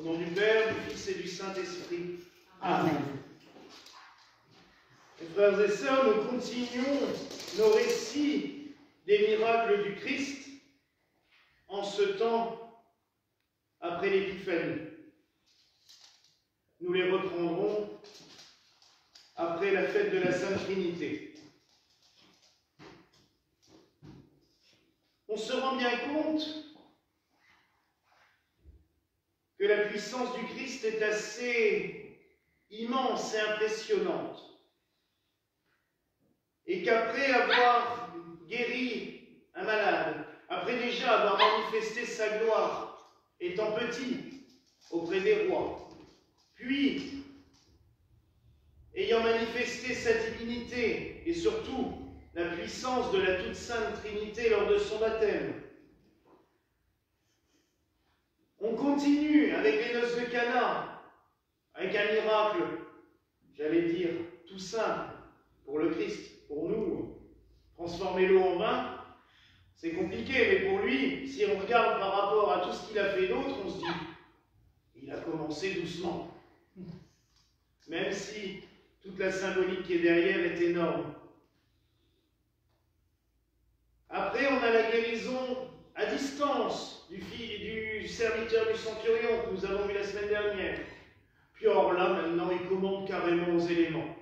Au nom du Père, du Fils et du Saint-Esprit. Amen. Mes frères et sœurs, nous continuons nos récits des miracles du Christ en ce temps après l'Épiphanie. Nous les reprendrons après la fête de la Sainte Trinité. On se rend bien compte que la puissance du Christ est assez immense et impressionnante. Et qu'après avoir guéri un malade, après déjà avoir manifesté sa gloire, étant petit, auprès des rois, puis, ayant manifesté sa divinité, et surtout la puissance de la toute sainte Trinité lors de son baptême, on continue avec les noces de Cana, avec un miracle, j'allais dire, tout simple pour le Christ. Pour nous, transformer l'eau en vin, c'est compliqué, mais pour lui, si on regarde par rapport à tout ce qu'il a fait d'autre, on se dit, il a commencé doucement. Même si toute la symbolique qui est derrière est énorme. Après, on a la guérison à distance du serviteur du centurion que nous avons vu la semaine dernière. Puis or là, maintenant, il commande carrément aux éléments.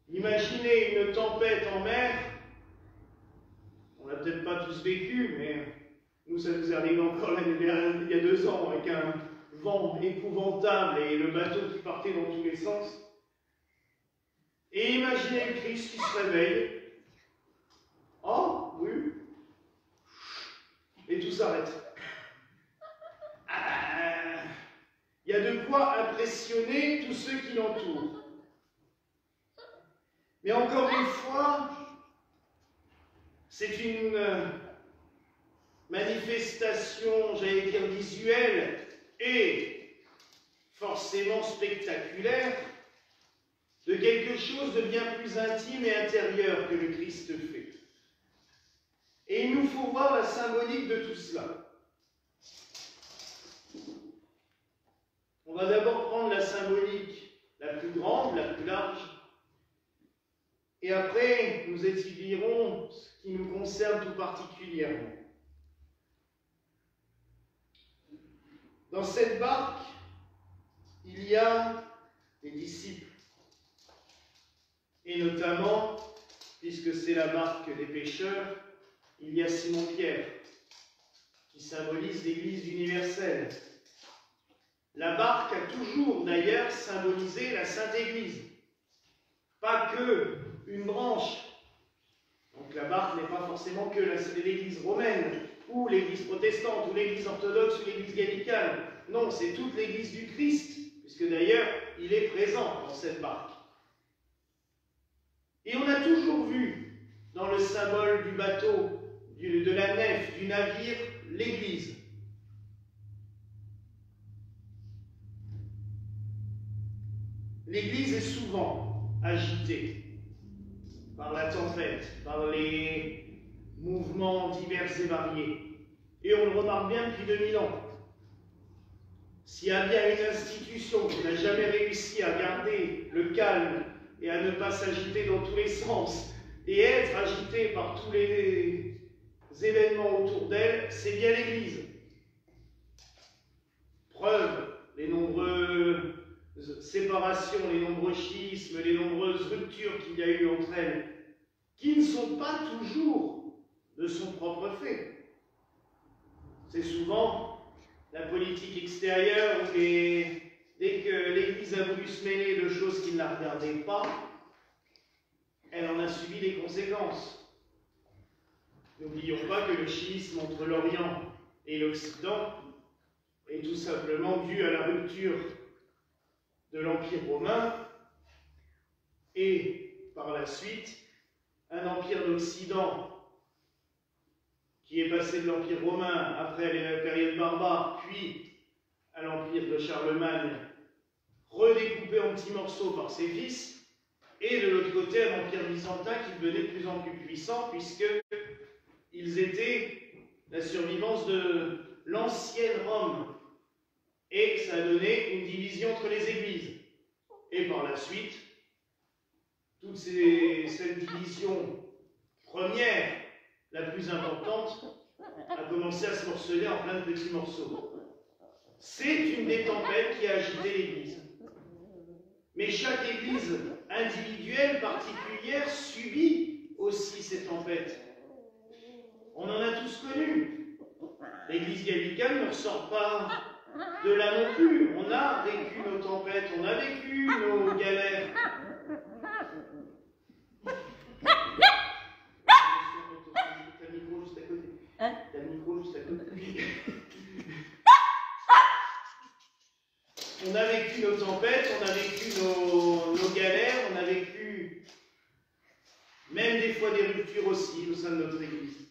Imaginez une tempête en mer. On l'a peut-être pas tous vécu, mais nous, ça nous est arrivé encore il y a 2 ans, avec un vent épouvantable et le bateau qui partait dans tous les sens. Et imaginez le Christ qui se réveille. Oh, oui. Et tout s'arrête. Il y a de quoi impressionner tous ceux qui l'entourent. Mais encore une fois, c'est une manifestation, j'allais dire visuelle, et forcément spectaculaire, de quelque chose de bien plus intime et intérieur que le Christ fait. Et il nous faut voir la symbolique de tout cela. On va d'abord prendre la symbolique la plus grande, la plus large, et après nous étudierons ce qui nous concerne tout particulièrement. Dans cette barque, il y a des disciples. Et notamment, puisque c'est la barque des pêcheurs, il y a Simon-Pierre, qui symbolise l'Église universelle. La barque a toujours d'ailleurs symbolisé la Sainte Église, pas que une branche. Donc la barque n'est pas forcément que l'Église romaine, ou l'Église protestante, ou l'Église orthodoxe, ou l'Église gallicane. Non, c'est toute l'Église du Christ, puisque d'ailleurs il est présent dans cette barque. Et on a toujours vu dans le symbole du bateau, de la nef, du navire, l'Église. L'Église est souvent agitée par la tempête, par les mouvements divers et variés. Et on le remarque bien depuis 2000 ans. S'il y a bien une institution qui n'a jamais réussi à garder le calme et à ne pas s'agiter dans tous les sens, et être agitée par tous les événements autour d'elle, c'est bien l'Église. Preuve, les nombreuses séparations, les nombreux schismes, les nombreuses ruptures qu'il y a eu entre elles, qui ne sont pas toujours de son propre fait. C'est souvent la politique extérieure où dès que l'Église a voulu se mêler de choses qui ne la regardaient pas, elle en a subi les conséquences. N'oublions pas que le schisme entre l'Orient et l'Occident est tout simplement dû à la rupture de l'Empire romain et, par la suite, un empire d'Occident qui est passé de l'Empire romain après la période barbare, puis à l'Empire de Charlemagne, redécoupé en petits morceaux par ses fils, et de l'autre côté, un empire byzantin qui devenait de plus en plus puissant, puisqu'ils étaient la survivance de l'ancienne Rome, et ça a donné une division entre les églises. Et par la suite, cette division première, la plus importante, a commencé à se morceler en plein de petits morceaux. C'est une des tempêtes qui a agité l'Église. Mais chaque Église individuelle, particulière, subit aussi ces tempêtes. On en a tous connu. L'Église gallicane ne ressort pas de là non plus. On a vécu nos tempêtes, on a vécu nos galères. T'as le micro juste à côté. Hein? T'as le micro juste à côté. On a vécu nos tempêtes, on a vécu nos galères, on a vécu même des fois des ruptures aussi au sein de notre Église.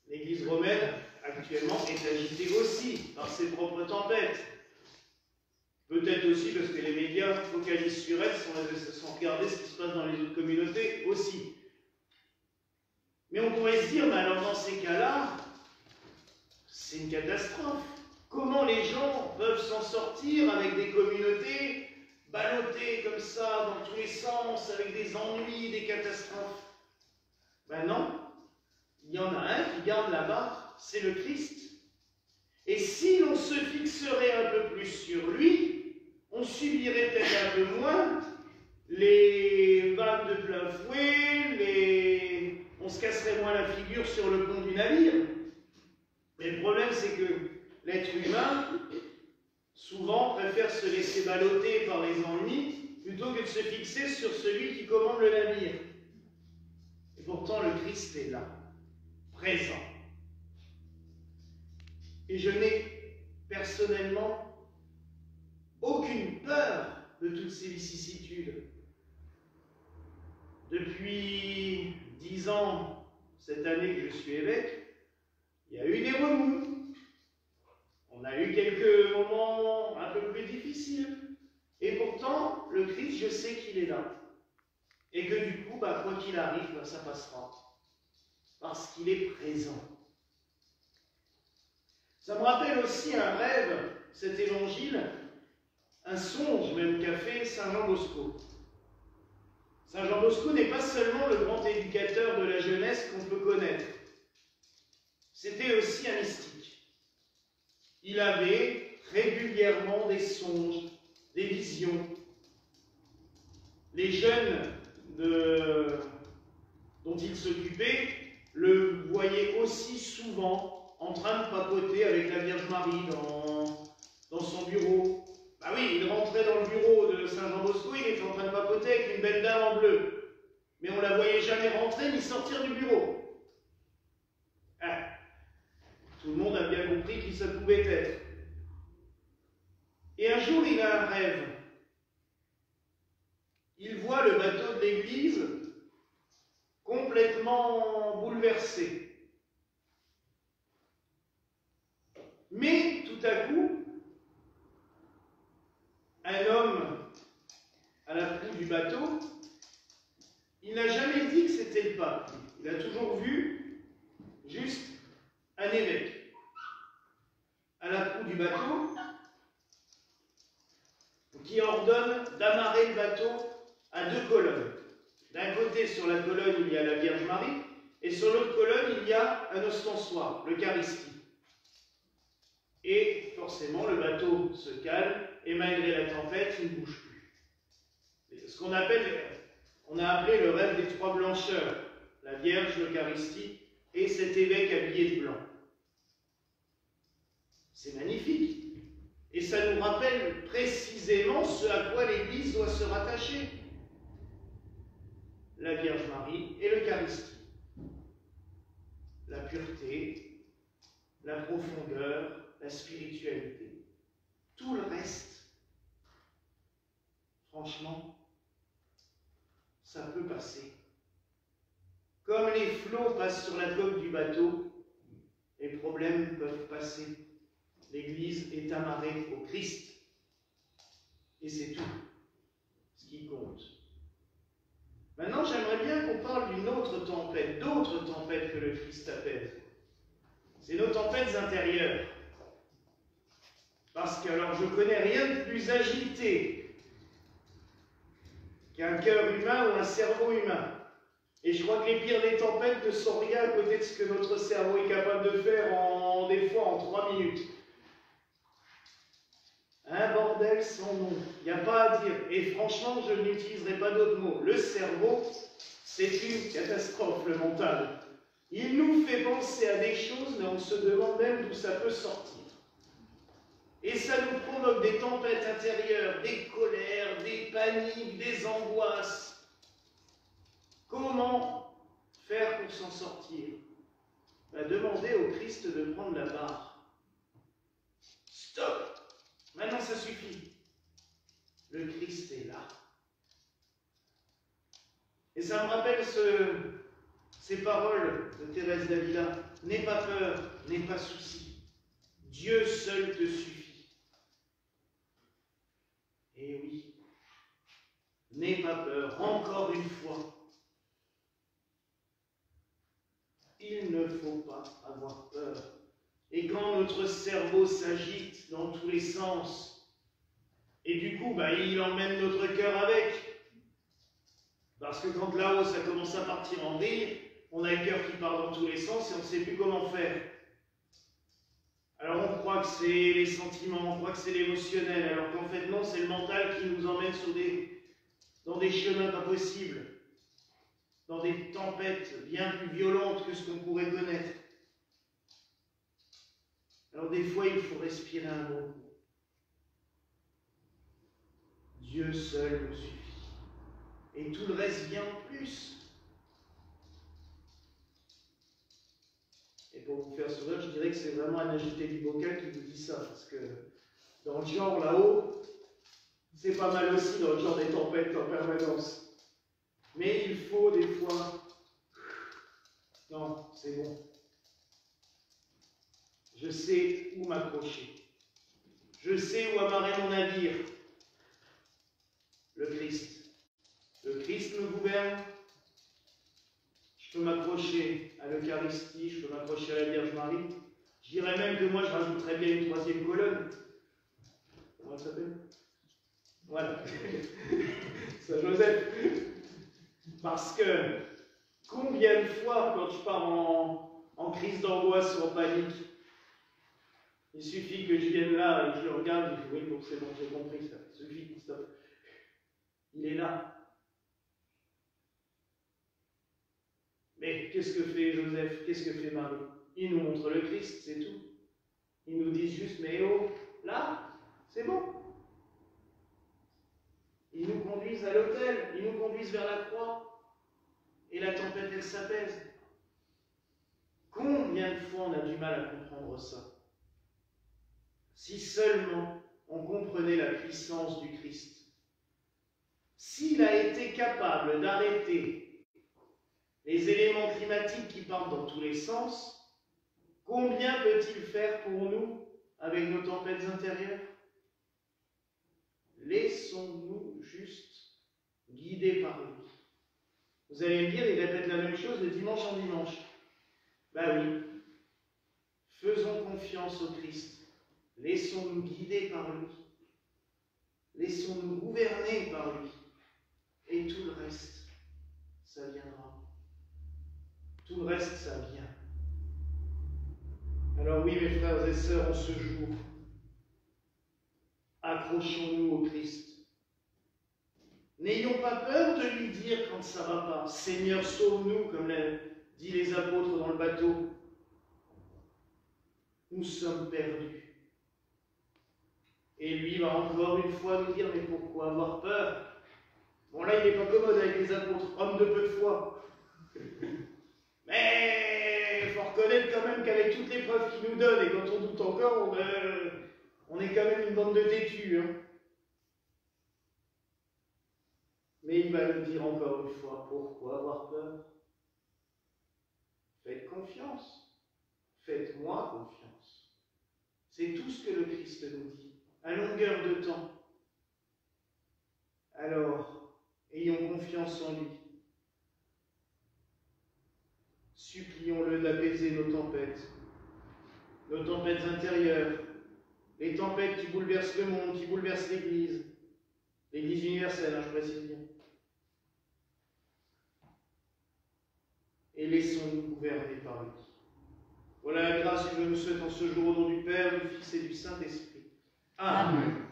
L'Église romaine, actuellement, est agitée aussi par ses propres tempêtes. Peut-être aussi parce que les médias focalisent sur elle sans regarder ce qui se passe dans les autres communautés aussi. Mais on pourrait se dire, mais alors dans ces cas-là, c'est une catastrophe. Comment les gens peuvent s'en sortir avec des communautés ballottées comme ça, dans tous les sens, avec des ennuis, des catastrophes? Ben non, il y en a un qui garde la barre, c'est le Christ. Et si l'on se fixerait un peu plus sur lui, on subirait peut-être un peu moins les vagues de plein fouet, on se casserait moins la figure sur le pont du navire. Mais le problème, c'est que l'être humain, souvent, préfère se laisser balloter par les ennuis plutôt que de se fixer sur celui qui commande le navire. Et pourtant, le Christ est là, présent. Et je n'ai personnellement aucune peur de toutes ces vicissitudes. Depuis 10 ans, cette année que je suis évêque, il y a eu des remous. On a eu quelques moments un peu plus difficiles. Et pourtant, le Christ, je sais qu'il est là. Et que du coup, quoi qu'il arrive, ça passera. Parce qu'il est présent. Ça me rappelle aussi un rêve, cet évangile, un songe même qu'a fait Saint Jean Bosco. Saint Jean Bosco n'est pas seulement le grand éducateur de la jeunesse qu'on peut connaître. C'était aussi un mystique. Il avait régulièrement des songes, des visions. Les jeunes dont il s'occupait le voyaient aussi souvent en train de papoter avec la Vierge Marie dans son bureau. Ah oui, il rentrait dans le bureau de Saint Jean Bosco, il était en train de papoter avec une belle dame en bleu. Mais on ne la voyait jamais rentrer ni sortir du bureau. Ah. Tout le monde a bien compris qui ça pouvait être. Et un jour, il a un rêve. Il voit le bateau de l'église complètement bouleversé. Mais tout à coup, un homme à la proue du bateau, il n'a jamais dit que c'était le pape. Il a toujours vu juste un évêque à la proue du bateau qui ordonne d'amarrer le bateau à 2 colonnes. D'un côté, sur la colonne, il y a la Vierge Marie, et sur l'autre colonne, il y a un ostensoir, l'Eucharistie. Et forcément, le bateau se calme, et malgré la tempête, il ne bouge plus. C'est ce qu'on appelle, on a appelé le rêve des 3 blancheurs, la Vierge, l'Eucharistie, et cet évêque habillé de blanc. C'est magnifique. Et ça nous rappelle précisément ce à quoi l'Église doit se rattacher. La Vierge Marie et l'Eucharistie. La pureté, la profondeur, la spiritualité. Tout le reste, franchement, ça peut passer. Comme les flots passent sur la coque du bateau, les problèmes peuvent passer. L'Église est amarrée au Christ. Et c'est tout ce qui compte. Maintenant, j'aimerais bien qu'on parle d'une autre tempête, d'autres tempêtes que le Christ apaise. C'est nos tempêtes intérieures. Parce que alors je connais rien de plus agité qu'un cœur humain ou un cerveau humain. Et je crois que les pires des tempêtes ne sont rien à côté de ce que notre cerveau est capable de faire des fois en 3 minutes. Un bordel sans nom, il n'y a pas à dire. Et franchement, je n'utiliserai pas d'autres mots. Le cerveau, c'est une catastrophe, le mental. Il nous fait penser à des choses, mais on se demande même d'où ça peut sortir. Et ça nous provoque des tempêtes intérieures, des colères, des paniques, des angoisses. Comment faire pour s'en sortir? Demandez au Christ de prendre la barre. Stop! Maintenant, ça suffit. Le Christ est là. Et ça me rappelle ces paroles de Thérèse d'Avila. N'aie pas peur, n'aie pas souci. Dieu seul te suffit. Et oui, n'aie pas peur, encore une fois. Il ne faut pas avoir peur. Et quand notre cerveau s'agite dans tous les sens, et du coup, il emmène notre cœur avec. Parce que quand là-haut, ça commence à partir en vrille, on a le cœur qui part dans tous les sens et on ne sait plus comment faire. Alors on croit que c'est les sentiments, on croit que c'est l'émotionnel, alors qu'en fait non, c'est le mental qui nous emmène dans des chemins pas possibles, dans des tempêtes bien plus violentes que ce qu'on pourrait connaître. Alors des fois, il faut respirer un bon coup. Dieu seul nous suffit. Et tout le reste vient en plus. Et pour vous faire sourire, je dirais que c'est vraiment un agité du bocal qui vous dit ça, parce que dans le genre là-haut, c'est pas mal aussi dans le genre des tempêtes en permanence. Mais il faut des fois... Non, c'est bon. Je sais où m'accrocher. Je sais où amarrer mon navire. Le Christ. Le Christ me gouverne. Je peux m'accrocher à l'Eucharistie, je peux m'accrocher à la Vierge Marie. Je dirais même que moi, je rajouterais bien une troisième colonne. Comment ça s'appelle? Voilà. Saint Joseph. Parce que combien de fois, quand je pars en crise d'angoisse ou en panique, il suffit que je vienne là et que je le regarde et je dis oui, bon, c'est bon, j'ai compris ça. Il suffit, stop. Il est là. Mais qu'est-ce que fait Joseph? Qu'est-ce que fait Marie? Ils nous montrent le Christ, c'est tout. Ils nous disent juste, mais oh, là, c'est bon. Ils nous conduisent à l'autel, ils nous conduisent vers la croix. Et la tempête, elle s'apaise. Combien de fois on a du mal à comprendre ça? Si seulement on comprenait la puissance du Christ. S'il a été capable d'arrêter les éléments climatiques qui partent dans tous les sens, combien peut-il faire pour nous avec nos tempêtes intérieures? Laissons-nous juste guider par lui. Vous allez me dire, il répète la même chose de dimanche en dimanche. Ben oui. Faisons confiance au Christ. Laissons-nous guider par lui. Laissons-nous gouverner par lui. Et tout le reste, ça viendra. Tout le reste, ça vient. Alors oui, mes frères et sœurs, en ce jour, accrochons-nous au Christ. N'ayons pas peur de lui dire quand ça ne va pas. Seigneur, sauve-nous, comme l'ont dit les apôtres dans le bateau. Nous sommes perdus. Et lui va encore une fois nous dire, mais pourquoi avoir peur? Bon là, il n'est pas commode avec les apôtres, hommes de peu de foi. Mais il faut reconnaître quand même qu'avec toutes les preuves qu'il nous donne, et quand on doute encore, on est quand même une bande de têtus. Hein. Mais il va nous dire encore une fois, pourquoi avoir peur? Faites confiance. Faites-moi confiance. C'est tout ce que le Christ nous dit, à longueur de temps. Alors, ayons confiance en lui. Supplions-le d'apaiser nos tempêtes intérieures, les tempêtes qui bouleversent le monde, qui bouleversent l'Église universelle, je précise bien. Et laissons-nous gouverner par lui. Voilà la grâce que je nous souhaite en ce jour au nom du Père, du Fils et du Saint-Esprit. Amen.